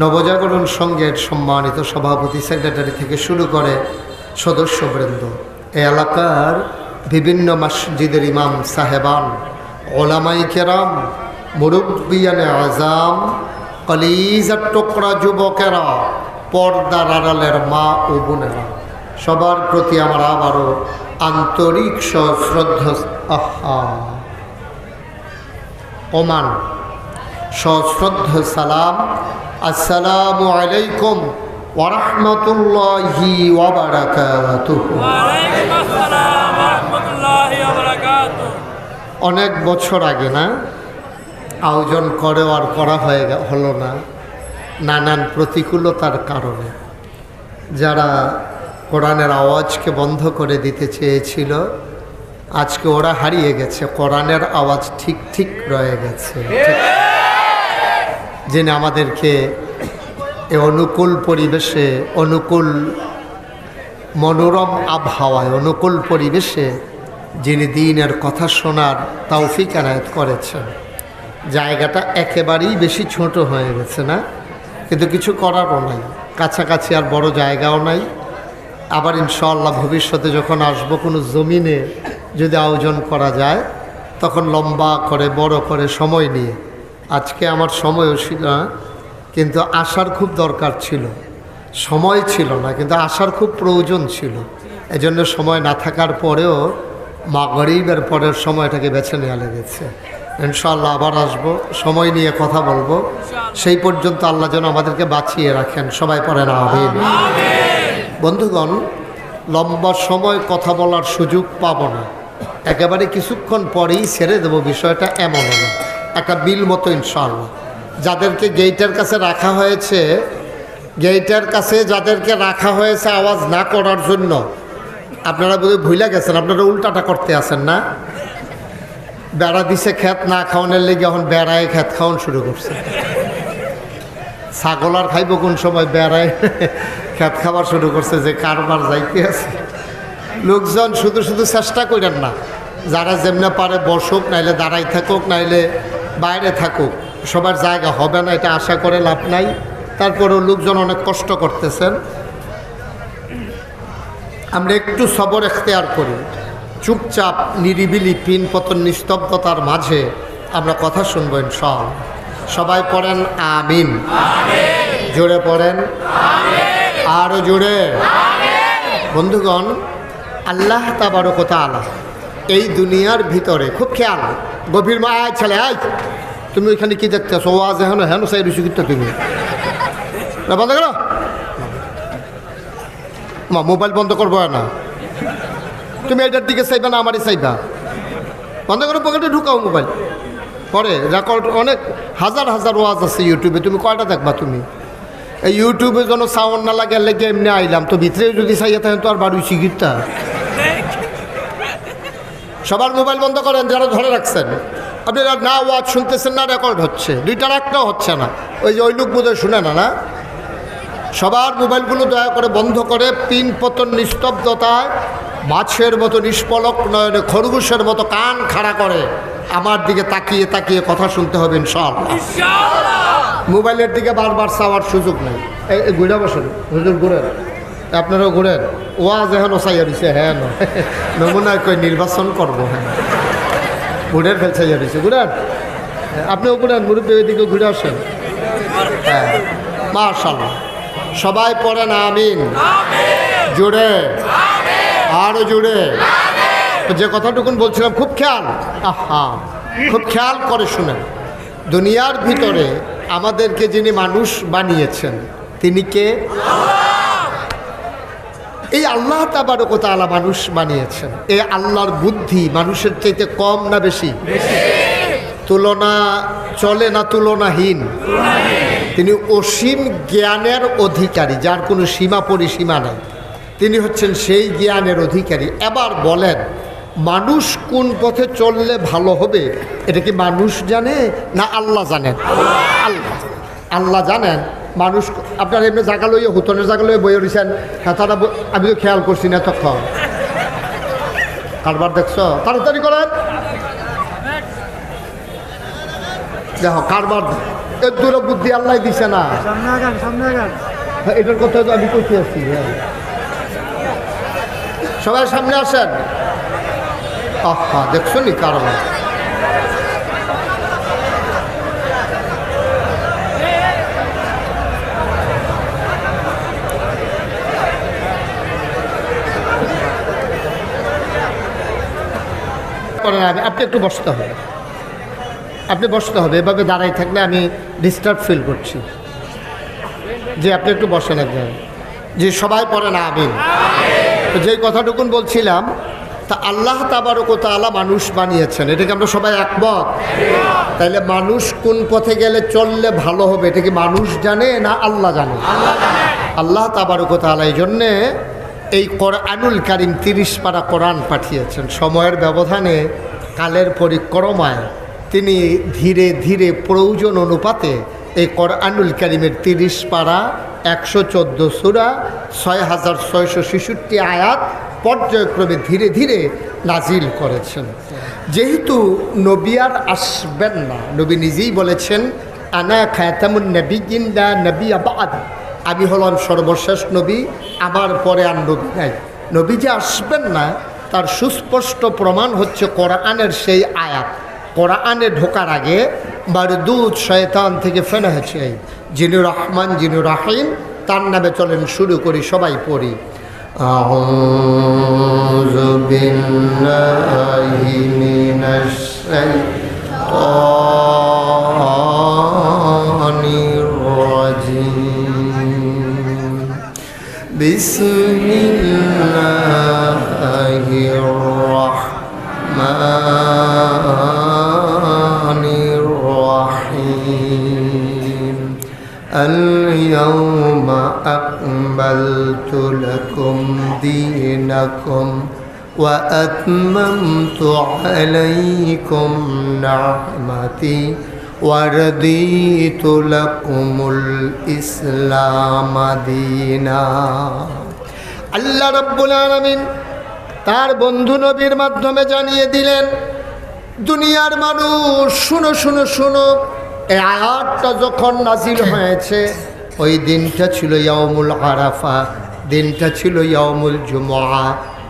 নবজাগরণ সংঘের সম্মানিত সভাপতি, সেক্রেটারি থেকে শুরু করে সদস্যবৃন্দ, এই এলাকার বিভিন্ন মসজিদের ইমাম সাহেবান, ওলামাই কেরাম, মুরব্বিয়ানে আজাম, কলিজার টুকরা যুবকেরা, পর্দার আড়ালের মা ও বোনেরা, সবার প্রতি আমার আবারও আন্তরিক সশ্রদ্ধ সালাম। আসসালামু আলাইকুম ওয়া রাহমাতুল্লাহি ওয়া বারাকাতুহু। অনেক বছর আগে না আয়োজন করেও আর করা হলো না, নানান প্রতিকূলতার কারণে। যারা কোরআনের আওয়াজকে বন্ধ করে দিতে চেয়েছিল, আজকে ওরা হারিয়ে গেছে, কোরআনের আওয়াজ ঠিক ঠিক রয়ে গেছে। যিনি আমাদেরকে এ অনুকূল পরিবেশে, অনুকূল মনোরম আবহাওয়ায়, অনুকূল পরিবেশে যিনি দ্বীনের কথা শোনার তৌফিক এনায়েত করেছেন। জায়গাটা একেবারেই বেশি ছোট হয়ে গেছে না, কিন্তু কিছু করারও নাই, কাছাকাছি আর বড় জায়গাও নাই। আবার ইনশাআল্লাহ ভবিষ্যতে যখন আসবো, কোনো জমিনে যদি আয়োজন করা যায়, তখন লম্বা করে বড় করে সময় নিয়ে। আজকে আমার সময়ও ছিল না, কিন্তু আসার খুব দরকার ছিল, সময় ছিল না, কিন্তু আসার খুব প্রয়োজন ছিল। এজন্য সময় না থাকার পরেও মাগরিবের পরের সময়টাকে বেছে নেওয়া লেগেছে। ইনশাআল্লাহ আবার আসবো, সময় নিয়ে কথা বলবো। সেই পর্যন্ত আল্লাহ যেন আমাদেরকে বাঁচিয়ে রাখেন। সবাই পড়েন আমিন। বন্ধুগণ, লম্বা সময় কথা বলার সুযোগ পাবো না, একেবারে কিছুক্ষণ পরেই ছেড়ে দেবো, বিষয়টা এমন না, একটা বিল মতো ইনশাআল্লাহ। যাদেরকে গেইটের কাছে রাখা হয়েছে, গেইটের কাছে যাদেরকে রাখা হয়েছে আওয়াজ না করার জন্য, আপনারা বোধহয় ভুলে গেছেন, আপনারা উল্টাটা করতে আসেন না। বেড়া দিছে খেত না খাওয়ানোর লেগে, এখন বেড়ায় খেত খাওয়ান শুরু করছে। ছাগল আর খাইব কোন সময়, বেড়ায় খেত খাবার শুরু করছে, যে কারবার যাইতে আছে। লোকজন শুধু শুধু চেষ্টা করেন না, যারা যেমনে পারে বসুক, নাইলে দাঁড়াই থাকুক, নাইলে বাইরে থাকুক, সবার জায়গা হবে না, এটা আশা করে লাভ নাই। তারপরেও লোকজন অনেক কষ্ট করতেছেন। আমরা একটু সবর এখতিয়ার করি, চুপচাপ নিরিবিলি পিনপতন নিস্তব্ধতার মাঝে আমরা কথা শুনবো ইনশাআল্লাহ। সবাই পড়েন আমিন। জোরে পড়েন, আরো জোরে। বন্ধুগণ, আল্লাহ তাবারক ওয়া তাআলা এই দুনিয়ার ভিতরে খুব খেয়াল, গভীর মায় ছেলে, আয় তুমি ওইখানে কি দেখতেছো? ওয়াজ হেন হেন সাই রুচি করতে, তুমি বন্ধ করো, মা মোবাইল বন্ধ করবো না, তুমি এটার দিকে চাইবা না আমারই চাইবা, বন্ধ করো, পকেটে ঢুকাও মোবাইল। পরে রেকর্ড অনেক হাজার হাজার ওয়াজ আছে ইউটিউবে, তুমি কয়টা দেখবা? তুমি এই ইউটিউবে যেন সাউন্ড না লাগে, লেগে এমনি আইলাম, তো ভিতরে যদি চাইয়া থাকেন তো আর বাড়ি শিগিরটা। সবার মোবাইল বন্ধ করেন যারা ধরে রাখছেন। আপনারা না ওয়াজ শুনতেছেন না, রেকর্ড হচ্ছে, দুইটার একটাও হচ্ছে না। ওই যে ওই লোক বোধহয় শুনে না, না? সবার মোবাইলগুলো দয়া করে বন্ধ করে পিন পতন নিস্তব্ধতায় মাছের মতো নিষ্পলক নয়নে খরগোশের মতো কান খাড়া করে আমার দিকে তাকিয়ে তাকিয়ে কথা শুনতে হবে ইনশাআল্লাহ। মোবাইলের দিকে বারবার চাওয়ার সুযোগ নেই। এই ঘুরে বসেন, হুজুর ঘুরেন, আপনারাও ঘুরেন। ওয়াজ এখন চাইয়া দিছে, হ্যাঁ নমুনায় কই নির্বাচন করবো, হ্যাঁ ঘুরের ফেল চাইয়া দিছে, ঘুরেন, আপনিও ঘুরেন, মুরব্বী ওইদিকে ঘুরে আসেন। হ্যাঁ মাশাআল্লাহ, সবাই পড়েন আমিন। জোরে, আরো জোরে। যে কথাটুকুন বলছিলাম, খুব খেয়াল, খুব খেয়াল করে শুনেন। দুনিয়ার ভিতরে আমাদেরকে যিনি মানুষ বানিয়েছেন তিনি কে? এই আল্লাহ তাবারক ওয়া তাআলা মানুষ বানিয়েছেন। এই আল্লাহর বুদ্ধি মানুষের চাইতে কম না বেশি? তুলনা চলে না, তুলনাহীন। তিনি অসীম জ্ঞানের অধিকারী, যার কোনো সীমা পরিসীমা নাই। তিনি হচ্ছেন সেই জ্ঞানের অধিকারী। এবার বলেন, মানুষ কোন পথে চললে ভালো হবে, এটা কি মানুষ জানে না আল্লাহ জানেন? আল্লাহ, আল্লাহ জানেন। মানুষ, আপনার এমনি জায়গা লইয়ে, হুতনের জায়গা লইয়ে বইয়ে রয়েছেন, হ্যাঁ তারা, আমি তো খেয়াল করছি না তখন। কারবার দেখছ, তাড়াতাড়ি করেন, দেখো কারবার এর দূর বুদ্ধি আল্লাহ দিছে না। হ্যাঁ, এটার কথা তো আমি কইতে আছি। হ্যাঁ, সবাই সামনে আসেন। আহা, দেখছো নি কারণ আপনি একটু বসতে হবে, আপনি বসতে হবে। এভাবে দাঁড়াই থাকলে আমি ডিস্টার্ব ফিল করছি। যে আপনি একটু বসেন একজন, যে সবাই পড়েন আমিন। তো যেই কথাটুকুন বলছিলাম, তা আল্লাহ তাবারক ওয়া তাআলা মানুষ বানিয়েছেন, এটাকে আমরা সবাই একমত। তাইলে মানুষ কোন পথে গেলে চললে ভালো হবে, এটা কি মানুষ জানে না আল্লাহ জানে? আল্লাহ তাবারক ওয়া তাআলা। এই জন্যে এই কোরআনুল কারীম 30 পারা কোরআন পাঠিয়েছেন। সময়ের ব্যবধানে, কালের পরিক্রমায় তিনি ধীরে ধীরে প্রয়োজন অনুপাতে এই কোরআনুল কারীমের 30 পারা 114 সূরা 6666 আয়াত পর্যায়ক্রমে ধীরে ধীরে নাজিল করেছেন। যেহেতু নবী আর আসবেন না, নবী নিজেই বলেছেন আনা খাতামুন নবিয়্যিন লা নবিয়্যা বা'দ, আমি হলাম সর্বশেষ নবী, আমার পরে আর নবী নাই। নবী যে আসবেন না তার সুস্পষ্ট প্রমাণ হচ্ছে কোরআনের সেই আয়াত। কোরআনে ঢোকার আগে মারদুদ শয়তান থেকে ফেনা হয়েছে, যিনি রহমান যিনি রাহিম, তার নামে চলেন শুরু করি, সবাই পড়ি। আউযু বিল্লাহি মিনাশ শাইতানির রাজিম। বিসমিল্লাহির রাহমানির রাহিম। اليوم أكملت لكم دينكم وأتممت عليكم نعمتي ورضيت لكم الإسلام دينا। আল্লাহ রাব্বুল আলামিন তার বন্ধু নবীর মাধ্যমে জানিয়ে দিলেন, দুনিয়ার মানুষ শুনো শুনো শুনো, এই আয়াতটা যখন নাজিল হয়েছে ওই দিনটা ছিল ইয়াউমুল আরাফা, দিনটা ছিল ইয়াউমুল জুমআ,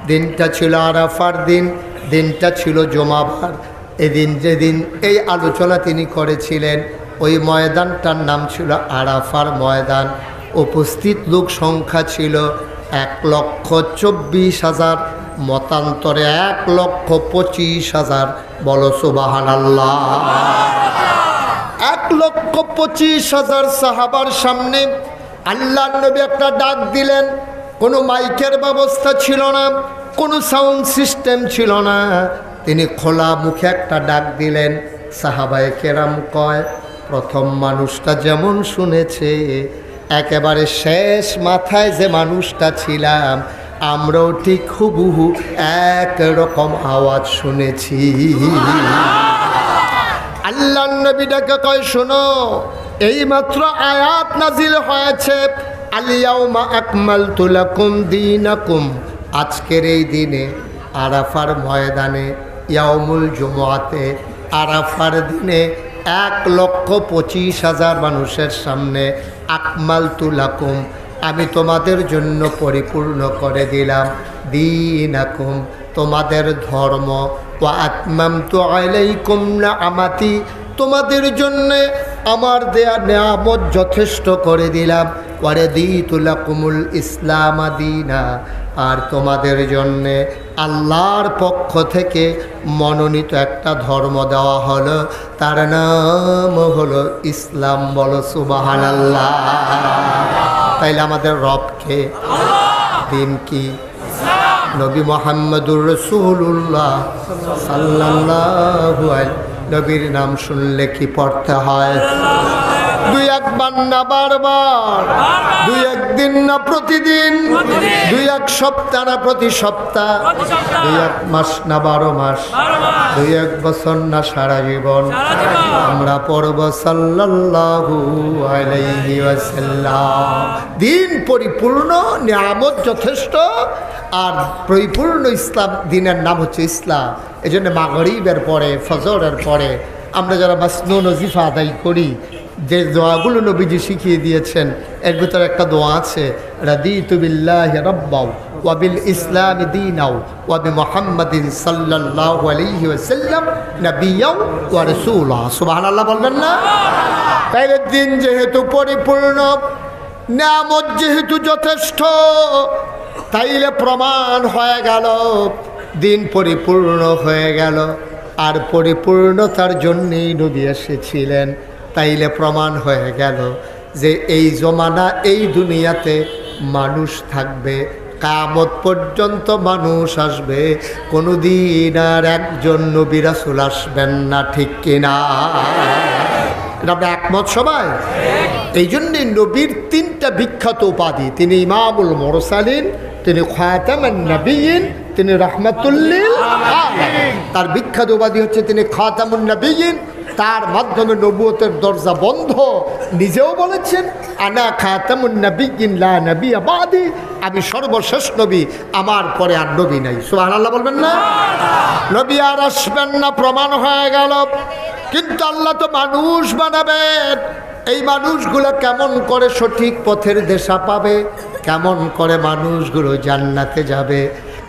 দিনটা ছিল আরাফার দিন, দিনটা ছিল জুমাবার। এদিন যেদিন এই আলোচনা তিনি করেছিলেন ওই ময়দানটার নাম ছিল আরাফার ময়দান। উপস্থিত লোক সংখ্যা ছিল 1,24,000, মতান্তরে 1,25,000। বলো সুবহানাল্লাহ। 1,25,000 সাহাবার সামনে আল্লাহ নবী একটা ডাক দিলেন। কোনো মাইকের ব্যবস্থা ছিল না, কোনো সাউন্ড সিস্টেম ছিল না, তিনি খোলা মুখে একটা ডাক দিলেন। সাহাবায়ে কেরাম কয়, প্রথম মানুষটা যেমন শুনেছে, একেবারে শেষ মাথায় যে মানুষটা ছিলাম আমরাও ঠিক হুবহু একরকম আওয়াজ শুনেছি। আল্লাহ নবী ডাকে কয়, শোনো, এইমাত্র আয়াত নাজিল হয়েছে, আল-ইয়াউমা আকমালতু লাকুম দীনাকুম। আজকের এই দিনে আরাফার ময়দানে, ইয়াউমুল জুমআতে, আরাফার দিনে 1,25,000 মানুষের সামনে আকমালতু লাকুম, আমি তোমাদের জন্য পরিপূর্ণ করে দিলাম দীনাকুম, তোমাদের ধর্ম। ওয়া আতমামতু আলাইকুম নি'মাতি, তোমাদের জন্য আমার দেয়া নিয়ামত যথেষ্ট করে দিলাম। ওয়া রাদিতু লাকুমুল ইসলাম দীনা, আর তোমাদের জন্য আল্লাহর পক্ষ থেকে মনোনীত একটা ধর্ম দেওয়া হলো, তার নাম হলো ইসলাম। বলো সুবহানাল্লাহ। তাইলে আমাদের রবকে, দিন কি? নবী মুহাম্মদুর রাসূলুল্লাহ সাল্লাল্লাহু আলাইহি। নবীর নাম শুনলে কি পড়তে হয়? দুই একবার না বারবার, দুই একদিন না প্রতিদিন, দুই এক সপ্তাহ না প্রতি সপ্তাহ, দুই এক মাস না 12 মাস, দুই এক বছর না সারা জীবন আমরা পড়ব সাল্লাল্লাহু আলাইহি ওয়াসাল্লাম। দিন পরিপূর্ণ, নিয়ামত যথেষ্ট, আর পরিপূর্ণ ইসলাম। দিনের নাম হচ্ছে ইসলাম। এই জন্য মাগরিবের পরে, ফজরের পরে আমরা যারা মাসনুন ওজিফা আদায় করি, যে দোয়াগুলো নবীজি শিখিয়ে দিয়েছেন এর ভিতরে একটা দোয়া আছে, রাদিতু বিল্লাহি রাব্বাও ওয়া বিল ইসলামি দীনাও ওয়া বিমুহাম্মাদিন সাল্লাল্লাহু আলাইহি ওয়াসাল্লাম নাবিয়্যাও ওয়া রাসূলা। সুবহানাল্লাহ বলবেন না? তাইলে দিন যেহেতু পরিপূর্ণ, নিয়ামত যেহেতু যথেষ্ট, তাইলে প্রমাণ হয়ে গেল দিন পরিপূর্ণ হয়ে গেল। আর পরিপূর্ণতার জন্যেই নবী এসেছিলেন। তাইলে প্রমাণ হয়ে গেল যে এই জমানা, এই দুনিয়াতে মানুষ থাকবে, কিয়ামত পর্যন্ত মানুষ আসবে, কোনোদিন আর একজন নবী রাসূল আসবেন না। ঠিক কিনা? আমরা একমত সবাই? এই জন্যে নবীর তিনটা বিখ্যাত উপাধি, তিনি ইমামুল মুরসালিন, তিনি খাতামুন নবিয়্যিন, তিনি রাহমাতুল লিল আলামিন। তার বিখ্যাত উপাধি হচ্ছে তিনি খাতামুন নবিয়্যিন। তার মাধ্যমে নবুয়তের দরজা বন্ধ। নিজেও বলেছেন, আনা খাতামুন নবিয়্যিন লা নবিয়্যা বাদি, আমি সর্বশেষ নবী, আমার পরে আর নবী নাই। সুবহানাল্লাহ বলবেন না? নবী আর আসবেন না, প্রমাণ হয়ে গেল। কিন্তু আল্লাহ তো মানুষ বানাবেন। এই মানুষগুলো কেমন করে সঠিক পথের দিশা পাবে, কেমন করে মানুষগুলো জান্নাতে যাবে,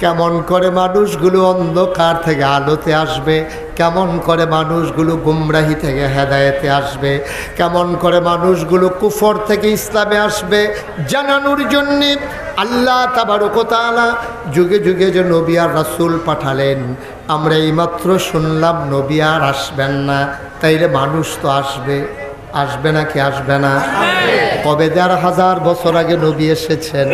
কেমন করে মানুষগুলো অন্ধকার থেকে আলোতে আসবে, কেমন করে মানুষগুলো গুমরাহি থেকে হেদায়েতে আসবে, কেমন করে মানুষগুলো কুফর থেকে ইসলামে আসবে, জানানোর জন্যে আল্লাহ তাবারক ওয়া তাআলা যুগে যুগে যে নবী আর রাসূল পাঠালেন। আমরা এইমাত্র শুনলাম নবী আর আসবেন না, তাইলে মানুষ তো আসবে। আসবে না কি আসবে না? কবে ১,৫০০ বছর আগে নবী এসেছেন,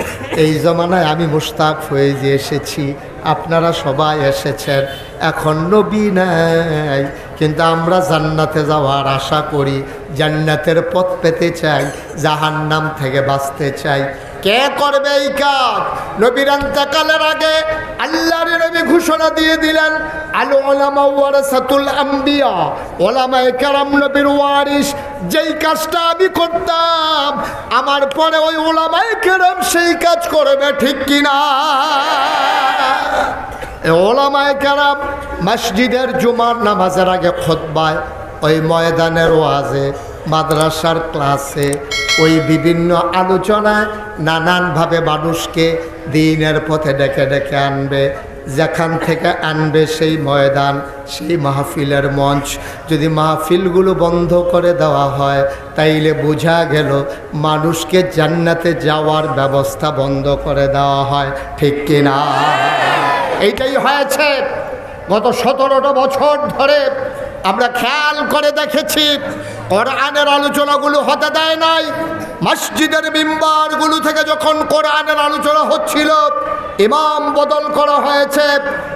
এই জমানায় আমি মুশতাক হয়ে যে এসেছি, আপনারা সবাই এসেছেন। এখন নবী নাই, কিন্তু আমরা জান্নাতে যাওয়ার আশা করি, জান্নাতের পথ পেতে চাই, জাহান্নাম থেকে বাঁচতে চাই। কে করবে এই কাজ? নবীর ইন্তেকালের আগে আল্লাহর নবী ঘোষণা দিয়ে দিলেন, আল উলামা ওয়ারাসাতুল আম্বিয়া, উলামায়ে কেরাম নবীর ওয়ারিস। যেই কাজটা আমি করতাম, আমার পরে ওই উলামায়ে কেরাম সেই কাজ করবে। ঠিক কিনা? উলামায়ে কেরাম মসজিদের জুমার নামাজের আগে খুতবায়, ওই ময়দানের ওয়াজে, মাদ্রাসার ক্লাসে, ওই বিভিন্ন আলোচনায় নানানভাবে মানুষকে দ্বীনের পথে ডেকে ডেকে আনবে। যেখান থেকে আনবে সেই ময়দান, সেই মাহফিলের মঞ্চ যদি মাহফিলগুলো বন্ধ করে দেওয়া হয়, তাইলে বোঝা গেল মানুষকে জান্নাতে যাওয়ার ব্যবস্থা বন্ধ করে দেওয়া হয়। ঠিক কিনা? এইটাই হয়েছে গত 17টা বছর ধরে। আমরা খেয়াল করে দেখেছি, কোরআনের আলোচনাগুলো হতে দেয় নাই। মসজিদের মিম্বারগুলো থেকে যখন কোরআনের আলোচনা হচ্ছিল, ইমাম বদল করা হয়েছে।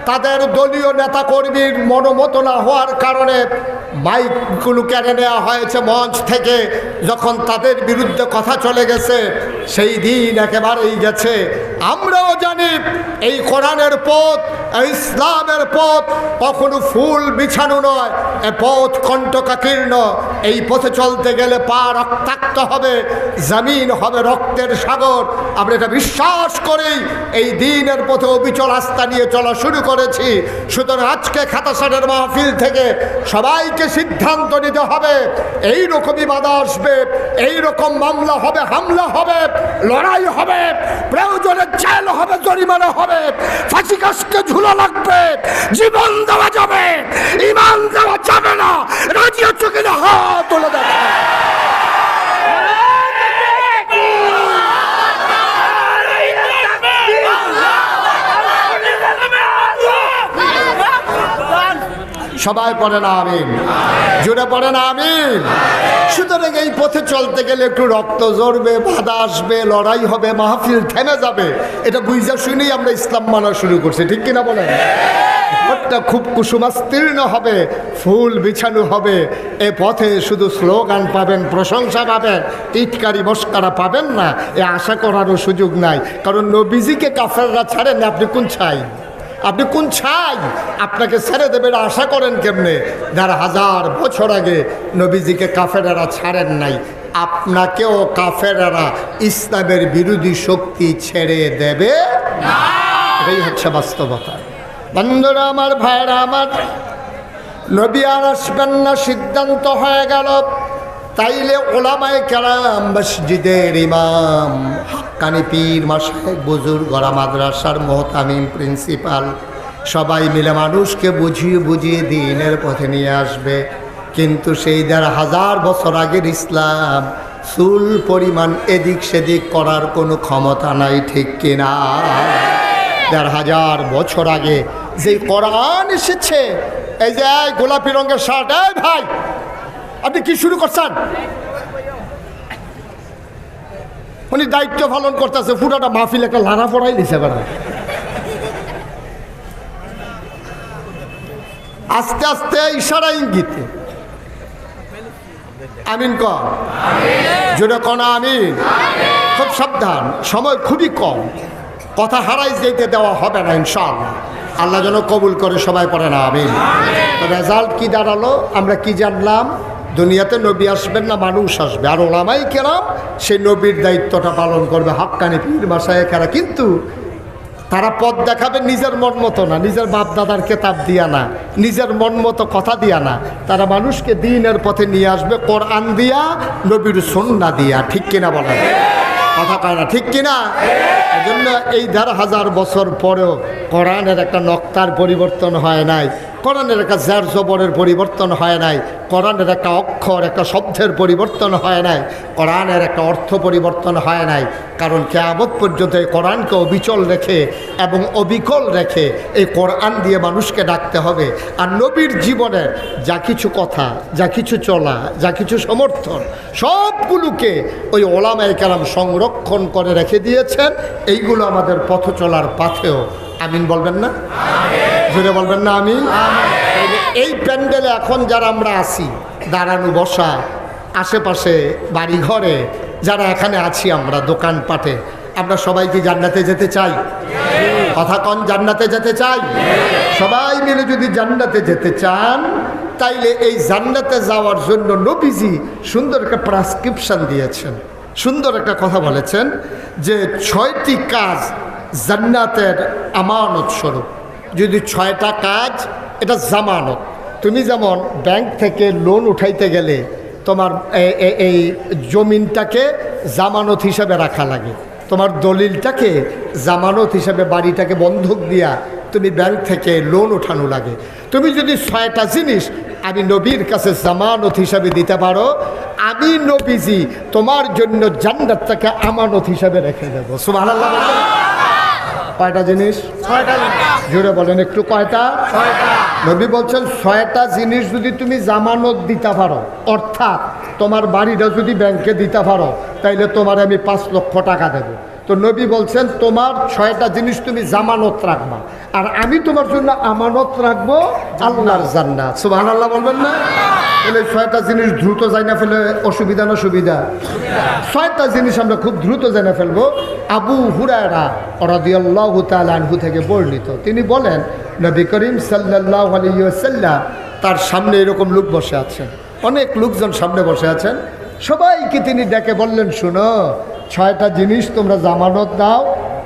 তাদের দলীয় নেতাকর্মীর মনোমত না হওয়ার কারণে মাইকগুলো কেড়ে নেওয়া হয়েছে মঞ্চ থেকে। যখন তাদের বিরুদ্ধে কথা চলে গেছে, সেই দিন একেবারেই গেছে। আমরাও জানি এই কোরআনের পথ, এই ইসলামের পথ কখনো ফুল বিছানো নয়, এ পথ কণ্টকাকীর্ণ। এই পথে চলতে গেলে পা রক্তাক্ত হবে, জমিন হবে রক্তের সাগর। আমরা এটা বিশ্বাস করি, এই দিনের পথে অবিচল আস্থা নিয়ে চলা শুরু করেছি। সুতরাং আজকে খাতাসানের মাহফিল থেকে সবাইকে সিদ্ধান্ত নিতে হবে, এই রকমই বাধা আসবে, এই রকম মামলা হবে, হামলা হবে, লড়াই হবে, প্রয়োজনে জেল হবে, জরিমানা হবে, ফাঁসি কাস্টে ঝুলা লাগবে, জীবন দেওয়া যাবে, ঈমান দেওয়া যাবে না। রাজি হচ্ছে কিনা? হাত তুলে দেখা। সবাই পড়ে না আমিন? জোরে পড়ে না আমিন? সুতরাং এই পথে চলতে গেলে একটু রক্ত ঝরবে, বাধা আসবে, লড়াই হবে, মাহফিল থেমে যাবে। এটা বুঝা শুনেই আমরা ইসলাম মানা শুরু করছি। ঠিক কিনা বলেন? পথটা খুব কুসুমাস্তীর্ণ হবে, ফুল বিছানো হবে। এ পথে শুধু স্লোগান পাবেন, প্রশংসা পাবেন, টিটকারি মস্কারা পাবেন না, এ আশা করারও সুযোগ নাই। কারণ নবীজিকে কাফেররা ছাড়েন না, আপনি কোন ছাই? আপনি কোন ছাই? আপনাকে ছেড়ে দেবে আশা করেন কেমনে? ১,৫০০ বছর আগে নবীজিকে কাফেরেরা ছাড়েন নাই, আপনাকেও কাফেরেরা ইসলামের বিরোধী শক্তি ছেড়ে দেবে না। এটাই হচ্ছে বাস্তবতা। বন্ধুরা আমার, ভাইরা আমার, নবী আর আসবেন না সিদ্ধান্ত হয়ে গেল। তাইলে ওলামায়ে কেরাম, মসজিদের ইমাম, হাক্কানি পীর, মাশায়েখ, বুজুর্গ, মাদ্রাসার মুহতামিম, প্রিন্সিপাল সবাই মিলে মানুষকে বুঝিয়ে বুঝিয়ে দ্বীনের পথে নিয়ে আসবে। কিন্তু সেই ১,৫০০ বছর আগের ইসলাম চুল পরিমাণ এদিক সেদিক করার কোনো ক্ষমতা নাই, ঠিক কিনা? ১,৫০০ বছর আগে যে কোরআন এসেছে, এই যে গোলাপি রঙের শার্ট, এই ভাই আপনি কি শুরু করছেন? উনি দায়িত্ব পালন করতেছে, পুরোটা মাহফিল একটা লাড়া পড়াই দিছে। আস্তে আস্তে ইশারা ইঙ্গিতে আমিন কর, জোরে কোন আমিন। খুব সাবধান, সময় খুবই কম, কথা হারাই যেতে দেওয়া হবে না ইনশাআল্লাহ। আল্লাহ যেন কবুল করে, সবাই পড়ে না আমিন। রেজাল্ট কি দাঁড়ালো? আমরা কি জানলাম? দুনিয়াতে নবী আসবেন না, মানুষ আসবে, আর ওলামায়ে কেরাম সেই নবীর দায়িত্বটা পালন করবে, হাক্কানি পীর মাশায়েখরা। কিন্তু তারা পথ দেখাবে নিজের মন মতো না, নিজের বাপ দাদার কেতাব দিয়া না, নিজের মন মতো কথা দিয়া না। তারা মানুষকে দ্বীনের পথে নিয়ে আসবে কোরআন দিয়া, নবীর সুন্নাহ দিয়া, ঠিক কিনা বলেন? কথা কয় না, ঠিক কিনা? এই জন্য এই ১,৫০০ বছর পরেও কোরআনের একটা নক্তার পরিবর্তন হয় নাই, কোরআনের একটা জের জবরের পরিবর্তন হয় নাই, কোরআনের একটা অক্ষর, একটা শব্দের পরিবর্তন হয় নাই, কোরআনের একটা অর্থ পরিবর্তন হয় নাই। কারণ কিয়ামত পর্যন্ত এই কোরআনকে অবিচল রেখে এবং অবিকল রেখে এই কোরআন দিয়ে মানুষকে ডাকতে হবে। আর নবীর জীবনের যা কিছু কথা, যা কিছু চলা, যা কিছু সমর্থন, সবগুলোকে ওই ওলামায়ে কেরাম সংরক্ষণ করে রেখে দিয়েছেন। এইগুলো আমাদের পথ চলার পাথেও। আমিন বলবেন না? জোরে বলবেন না আমিন? এই প্যান্ডেলে এখন যারা আমরা আছি, দাঁড়ানো বসা, আশেপাশে বাড়ি ঘরে যারা এখানে আছি, আমরা দোকানপাটে, আমরা সবাই কি জান্নাতে যেতে চাই? কথা কন, জান্নাতে যেতে চাই? সবাই মিলে যদি জান্নাতে যেতে চান, তাইলে এই জান্নাতে যাওয়ার জন্য নবীজি সুন্দর একটা প্রেসক্রিপশন দিয়েছেন, সুন্দর একটা কথা বলেছেন যে ৬টি কাজ জান্নাতের আমানত স্বরূপ। যদি ৬টা কাজ, এটা জামানত। তুমি যেমন ব্যাংক থেকে লোন উঠাইতে গেলে তোমার এই জমিনটাকে জামানত হিসাবে রাখা লাগে, তোমার দলিলটাকে জামানত হিসাবে, বাড়িটাকে বন্ধক দিয়া তুমি ব্যাংক থেকে লোন উঠানো লাগে। তুমি যদি ৬টা জিনিস আমি নবীর কাছে জামানত হিসাবে দিতে পারো, আমি নবীজি তোমার জন্য জান্নাতটাকে আমানত হিসাবে রেখে দেবো। সুবহানাল্লাহ। কয়টা জিনিস? ৬টা জিনিস। জোরে বলেন একটু, কয়টা? ৬টা। নবী বলছেন ৬টা জিনিস যদি তুমি জামানত দিতে পারো, অর্থাৎ তোমার বাড়িটা যদি ব্যাংকে দিতে পারো, তাইলে তোমার আমি ৫ লক্ষ টাকা দেব। তো নবী বলছেন তোমার ৬টা জিনিস তুমি জামানত রাখবা, আর আমি তোমার জন্য আমানত রাখবো আল্লাহর জান্নাত। সুবহানাল্লাহ বলবেন না? তাহলে ৬টা জিনিস দ্রুত জানা ফেলে অসুবিধা না সুবিধা? ৬টা জিনিস আমরা খুব দ্রুত জেনে ফেলবো। আবু হুরায়রা রাদিয়াল্লাহু তাআলা আনহু থেকে বর্ণিত, তিনি বলেন নবী করিম সাল্লাল্লাহু আলাইহি ওয়াসাল্লাম, তার সামনে এরকম লোক বসে আছেন, অনেক লোকজন সামনে বসে আছেন, সবাইকে তিনি ডেকে বললেন, শুনো, ৬টা জিনিস তোমরা জামানত দাও,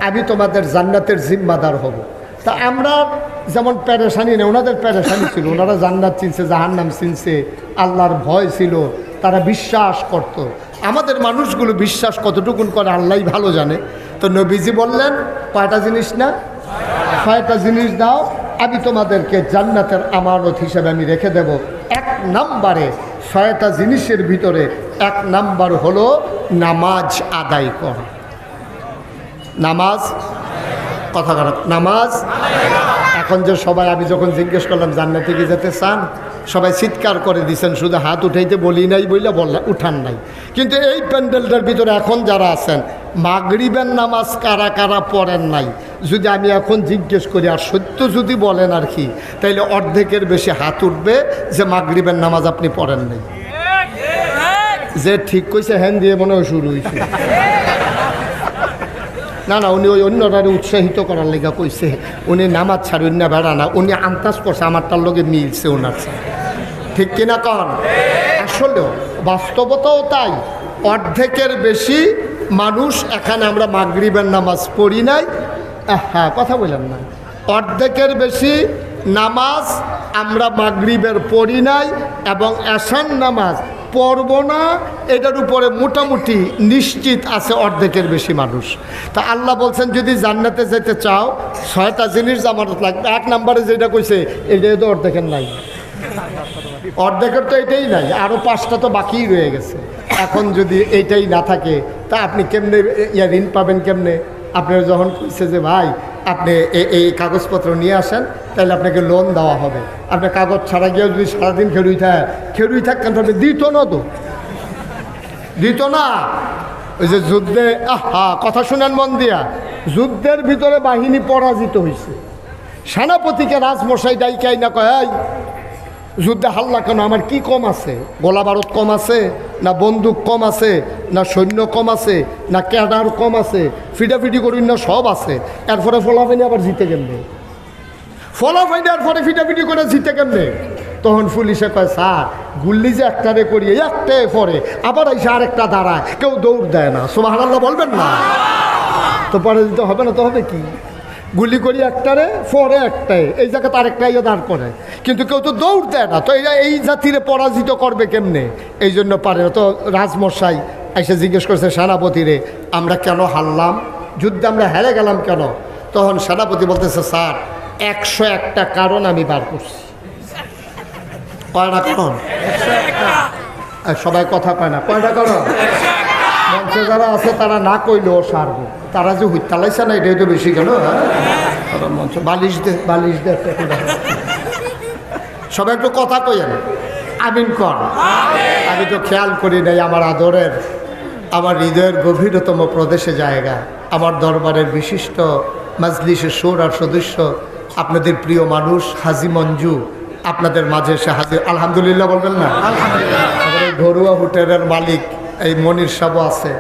আমি তোমাদের জান্নাতের জিম্মাদার হব। তা আমরা যেমন পেরেশানি নেই, ওনাদের পেরেশানি ছিল, ওনারা জান্নাত চিনছে, জাহান্নাম চিনছে, আল্লাহর ভয় ছিল, তারা বিশ্বাস করত। আমাদের মানুষগুলো বিশ্বাস কতটুকুন করে আল্লাহই ভালো জানে। তো নবীজি বললেন, কয়টা জিনিস না? ৬টা জিনিস দাও, আমি তোমাদেরকে জান্নাতের আমানত হিসেবে আমি রেখে দেব। ১ নম্বরে ৬টা জিনিসের ভিতরে ১ নম্বর হলো নামাজ আদায় করা। নামাজ, কথা খারাপ, নামাজ। এখন যে সবাই, আমি যখন জিজ্ঞেস করলাম জান্নাতে কি যেতে চান, সবাই চিৎকার করে দিচ্ছেন, শুধু হাত উঠাইতে বলি নাই বইলা বললাম, উঠান নাই। কিন্তু এই প্যান্ডেলটার ভিতরে এখন যারা আছেন, মাগরিবের নামাজ কারা কারা পড়েন নাই, যদি আমি এখন জিজ্ঞেস করি আর সত্য যদি বলেন আর কি, তাইলে অর্ধেকের বেশি হাত উঠবে যে মাগরিবের নামাজ আপনি পড়েন নাই। যে ঠিক কইছে হ্যান দিয়ে মনে হয় শুরু হয়েছে। না না, উনি ওই অন্যটারে উৎসাহিত করার লেগা কইছে, উনি নামাজ ছাড়ুন না, বেড়া না, উনি আন্দাজ করছে আমারটার লগে মিলছে ওনার, ঠিক কিনা কন? আসলেও বাস্তবতাও তাই, অর্ধেকের বেশি মানুষ এখানে আমরা মাগরিবের নামাজ পড়ি নাই। হ্যাঁ, কথা বললাম না, অর্ধেকের বেশি নামাজ আমরা মাগরিবের পড়ি নাই, এবং এশার নামাজ পড়ব না, এটার উপরে মোটামুটি নিশ্চিত আছে অর্ধেকের বেশি মানুষ। তা আল্লাহ বলছেন যদি জান্নাতে যেতে চাও 6টা জিনিস জামানত লাগবে। 1 নম্বরে যেটা কইছে এটাই তো অর্ধেকের নাই, অর্ধেকের তো এটাই নাই, আরও 5টা তো বাকিই রয়ে গেছে। এখন যদি এইটাই না থাকে তা আপনি কেমনে ঋণ পাবেন কেমনে? আপনার যখন কইছে যে ভাই আপনি এই কাগজপত্র নিয়ে আসেন তাহলে আপনাকে লোন দেওয়া হবে, আপনার কাগজ ছাড়া গিয়ে যদি সারাদিন খেরুই থাকেন আপনি দিত না, তো দিত না। ওই যে যুদ্ধে কথা শুনেন মন দিয়া, যুদ্ধের ভিতরে বাহিনী পরাজিত হয়েছে, সেনাপতিকে রাজমশাই ডাইকাই না কয় যুদ্ধে হাল্লা কেন, আমার কি কম আছে? গোলা বারুদ কম আছে না বন্দুক কম আছে না সৈন্য কম আছে না ক্যাডার কম আছে? ফিটাফিটি করুন না, সব আছে। এরপরে ফলাফাইনি আবার জিতে কেমনে? ফলাফাইনি এরপরে ফিটাফিটি করে জিতে কেমনে? তখন পুলিশে কয় স্যার গুল্লি যে একটারে করিয়ে একটাই পরে আবার এসে আরেকটা দাঁড়ায়, কেউ দৌড় দেয় না। সুবহানাল্লাহ বলবেন না? তো পরে দিতে হবে না, তো হবে কি? গুলি করি একটারে পরে একটাই, এই জায়গাতে আরেকটাই দাঁড় করে, কিন্তু কেউ তো দৌড় দেয় না। তো এই জাতিরে পরাজিত করবে কেমনে? এই জন্য পারে না। তো রাজমশাই এসে জিজ্ঞেস করছে সেনাপতিরে আমরা কেন হারলাম, যুদ্ধে আমরা হেরে গেলাম কেন? তখন সেনাপতি বলতেছে স্যার 101টা কারণ আমি বার করছি। কয়টা কারণ? সবাই কথা কয় না, কয়টা কারণ? মঞ্চে যারা আছে তারা না কইলেও সারবো, তারা যে হুইতালাইছে না এটাই তো বেশি গেল। মঞ্চ বালিশ দে সবাই একটু কথা কইেন, আমিন কর। আমি তো খেয়াল করি নাই আমার আদরের, আমার হৃদয়ের গভীরতম প্রদেশে জায়গা, আমার দরবারের বিশিষ্ট মাজলিসের সুর আর সদস্য, আপনাদের প্রিয় মানুষ হাজি মঞ্জু আপনাদের মাঝে এসে হাজির। আলহামদুলিল্লাহ বলবেন না? ঘরোয়া হোটেলের মালিক এই মনির সাহেব আছে,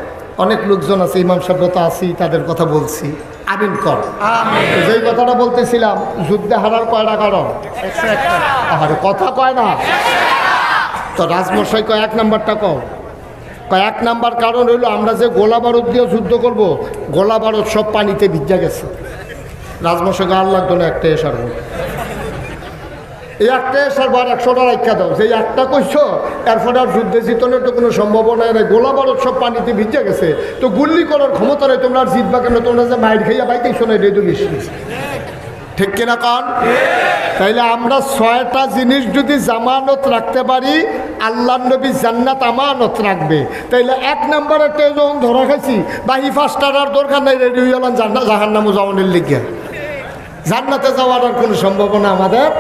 অনেক লোকজন আছে, ইমাম সাহেব তো আছি, তাদের কথা বলছি। আমিন কর। যেই কথাটা বলতেছিলাম, যুদ্ধে হারার কয়টা কারণ? আরে কথা কয় না তো। রাজমশাই কয় 1 নাম্বারটা কয় 1 নাম্বার কারণ হইল আমরা যে গোলা বারুদ দিয়ে যুদ্ধ করব, গোলা বারুদ সব পানিতে ভিজা গেছে। রাজমশাই গাল লাগতো না, একটা এসার এই একটা এসার বার 100টা রাখা দাও, সেই একটা কইছো এরপরে আর যুদ্ধে জিতনের তো কোনো সম্ভাবনা নেই, গোলা বারুদ সব পানিতে ভিজে গেছে, তো গুল্লি করার ক্ষমতা নেই, তোমরা আর জিতবা কেন? তোমরা যে মাইর খাইয়া বাইতেইছো না, এটাই তো বেশি, ঠিক কিনা কান? তাইলে আমরা 6টা জিনিস যদি জামানত রাখতে পারি, আল্লাহ নবী জান্নাত আমানত রাখবে। তাইলে 1 নাম্বারে যখন ধরা খাইছি বাহি 5টার আর দরকার নাই, রেডি হয়ে গেলাম জাহান্নামে যাওয়ানোর লিগে, জান্নাতে যাওয়ার আর কোনো সম্ভাবনা আমাদের,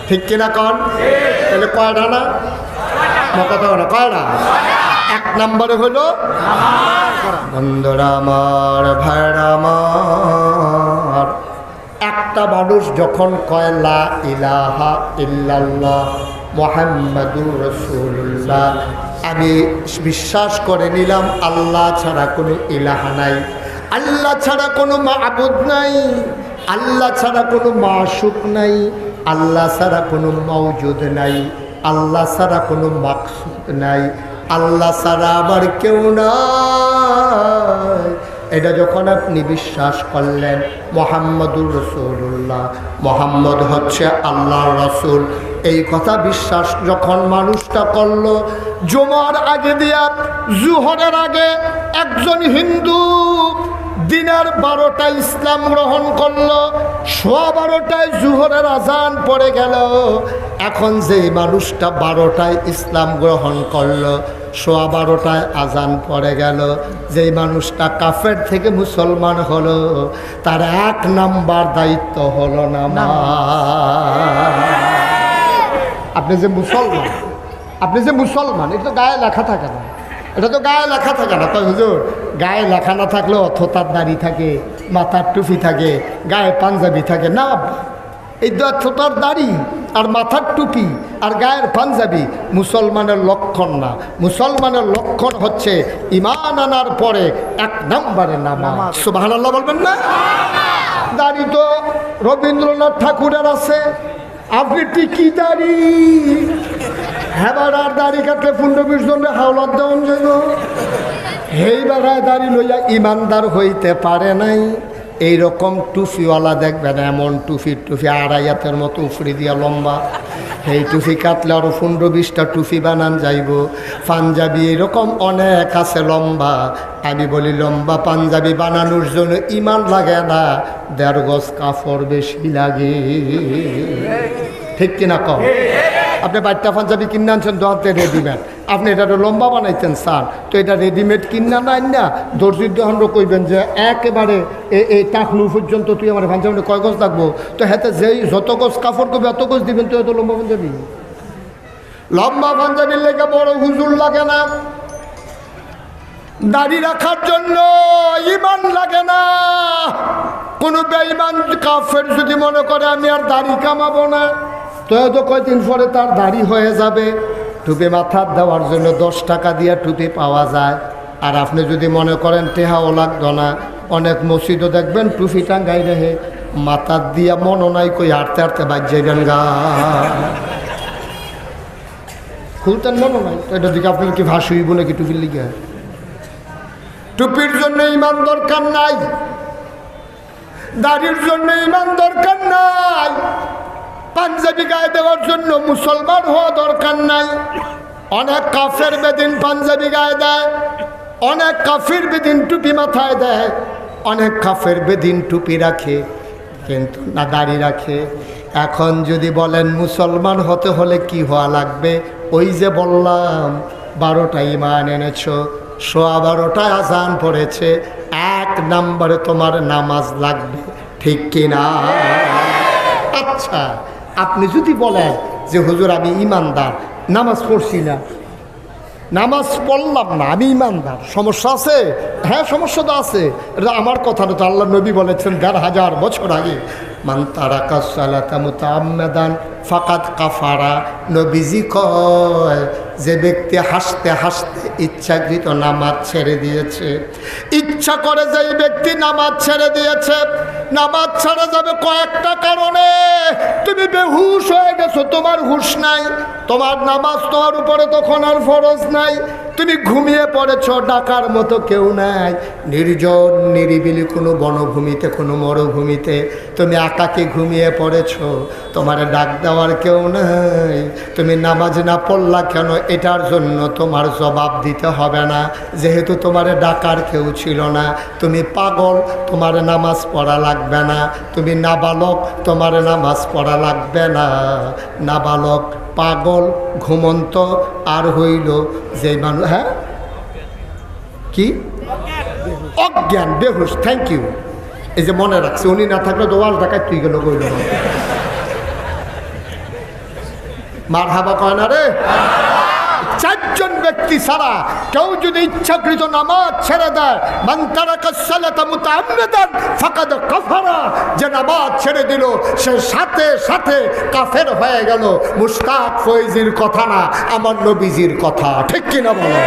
ঠিক কিনা কন? তাহলে কয়টা না কথা না, কয়টা? 1 নাম্বারে হলো বন্ধুরা আমার, ভাইরা আমার, একটা মানুষ যখন কয় লা ইলাহা ইল্লাল্লাহ মুহাম্মাদুর রাসূলুল্লাহ, আমি বিশ্বাস করে নিলাম আল্লাহ ছাড়া কোনো ইলাহা নাই, আল্লাহ ছাড়া কোনো মাবুদ নাই, আল্লাহ ছাড়া কোনো মাশুক নাই, আল্লাহ ছাড়া কোনো মওজুদ নাই, আল্লাহ ছাড়া কোনো মাকসুদ নাই, আল্লাহ ছাড়া আবার কেউ নাই। এটা যখন আপনি বিশ্বাস করলেন মুহাম্মাদুর রাসূলুল্লাহ, মুহাম্মদ হচ্ছে আল্লাহর রাসূল, এই কথা বিশ্বাস যখন মানুষটা করলো, জুমার আগে দিয়া জোহরের আগে একজন হিন্দু দিনের 12টায় ইসলাম গ্রহণ করলো, 12:15 জোহরের আজান পড়ে গেল। এখন যেই মানুষটা 12টায় ইসলাম গ্রহণ করলো, 12:15 আজান পড়ে গেল, যেই মানুষটা কাফের থেকে মুসলমান হলো, তার 1 নাম্বার দায়িত্ব হলো নামাজ। আপনি যে মুসলমান, এটা তো গায়ে লেখা থাকে না, এটা তো গায়ে লেখা থাকে না। কয় হুজুর গায়ে লেখা না থাকলেও থোতার দাড়ি থাকে, মাথার টুপি থাকে, গায়ে পাঞ্জাবি থাকে না। এই থোতার দাড়ি আর মাথার টুপি আর গায়ের পাঞ্জাবি মুসলমানের লক্ষণ না। মুসলমানের লক্ষণ হচ্ছে ঈমান আনার পরে 1 নম্বরে নামাজ। সুবহানাল্লাহ বলবেন না? দাড়ি তো রবীন্দ্রনাথ ঠাকুরের আছে, আপনি টিকি দাড়ি হেবার আর দাড়ি কাটলে 15-20 জনে হাওলাত দেওয়া যাব, হেই বেড়ায় দাড়ি লইয়া ইমানদার হইতে পারে নাই। এইরকম টুফিওয়ালা দেখবেন, এমন টুফি 2.5 হাতের মতো উফরি দিয়া লম্বা, এই টুপি কাটলে আরো 15-20টা টুপি বানান যাইব। পাঞ্জাবি এরকম অনেক আছে লম্বা। আমি বলি লম্বা পাঞ্জাবি বানানোর জন্য ইমান লাগে না, 1.5 গজ কাপড় বেশি লাগে। ঠিক কিনা কম? আপনি বাচ্চা পাঞ্জাবি কিনে আনছেন দোয়াতে রেডিমেড, আপনি এটা লম্বা বানাইতেন স্যার, তো এটা রেডিমেড কিনা নাই না দর্জির দোকান কইবেন যে একেবারে এই টাকলু পর্যন্ত তুই আমার পাঞ্জাবি কয় গজ লাগবো, তো হাতে যেই যত গজ কাপড় করবে অত গজ দিবেন, তো এত লম্বা পাঞ্জাবি। লম্বা পাঞ্জাবির লেগে বড় হুজুর লাগে না, দাড়ি রাখার জন্য ইমান লাগে না। কোনো বেঈমান কাফের যদি মনে করে আমি আর দাড়ি কামাবো না, তো হয়তো কয়দিন পরে তার দাড়ি হয়ে যাবে। টুপি মাথার দেওয়ার জন্য 10 টাকা দিয়ে টুপি পাওয়া যায়। আর আপনি যদি মনে করেন টেহাও লাগতো না, অনেক মসজিদও দেখবেন টুপি টাঙ্গাই রেহে মাথার দিয়া মনও নাই কই হাঁটতে হাঁটতে বাজ যাইবেন গা, খুলতেন মনও নাই, তো এটা দিকে আপনার কি ভাস হইব নাকি টুপির লিগে? টুপির জন্য ইমান দরকার নাই, দাড়ির জন্য ইমান দরকার নাই, পাঞ্জাবি গায়ে দেওয়ার জন্য মুসলমান হওয়া দরকার নাই। অনেক কাফের বেদিন পাঞ্জাবি গায়ে দেয়, অনেক কাফির বেদিন টুপি মাথায় দেয়, অনেক কাফের বেদিন টুপি রাখে কিন্তু না দাড়ি রাখে। এখন যদি বলেন মুসলমান হতে হলে কি হওয়া লাগবে, ওই যে বললাম 12টা ইমান এনেছো, 12:15 আজান পড়েছে, 1 নম্বরে তোমার নামাজ লাগবে। ঠিক কিনা? আচ্ছা, আপনি যদি বলেন যে হুজুর আমি ইমানদার, নামাজ পড়ছি না, নামাজ পড়লাম না, আমি ইমানদার, সমস্যা আছে? হ্যাঁ সমস্যা তো আছে। এটা আমার কথা না, তো আল্লাহ নবী বলেছেন 1500 বছর আগে, মান তারাকা সালাতা মুতাআম্মাদান ফাকাদ কাফারা। নবীজি কয় যে ব্যক্তি হাসতে হাসতে ইচ্ছাকৃত নামাজ ছেড়ে দিয়েছে, ইচ্ছা করে যে ব্যক্তি নামাজ ছেড়ে দিয়েছে, নামাজ ছাড়া যাবে কয়েকটা কারণে। তুমি বেহুশ হয়ে গেছো, তোমার হুশ নাই, তোমার নামাজ তোমার উপরে তখন আর ফরজ নাই, তুমি ঘুমিয়ে পড়েছ, ডাকার মতো কেউ নাই, নির্জন নিরিবিলি কোনো বনভূমিতে কোনো মরুভূমিতে তুমি একাকী ঘুমিয়ে পড়েছ, তোমার ডাক দেওয়ার কেউ নাই। তুমি নামাজ না পড়লা কেন, এটার জন্য তোমার জবাব দিতে হবে না, যেহেতু তোমার ডাকার কেউ ছিল না। তুমি পাগল, তোমার নামাজ পড়া লাগবে না। তুমি নাবালক, তোমার নামাজ পড়া লাগবে না। নাবালক, পাগল, ঘুমন্ত, আর হইল যে মানুষ, হ্যাঁ কি অজ্ঞান, বেহুশ। Thank you. এই যে মনে রাখছে, উনি না থাকলে তো ওয়াল ডাকায় তুই গেল কইল মার হাবা কয় না রে। 4জন ব্যক্তি ছাড়া কেউ যদি ইচ্ছাকৃত নামাজ ছেড়ে দেয়, মান তারাকা সালাতা মুতাআম্মিদান ফাকাদ কাফারা, যে নামাজ ছেড়ে দিল সে সাথে সাথে কাফের হয়ে গেল। মুশতাক ফয়জির কথা না, আমার নবীজির কথা। ঠিক কিনা বলো?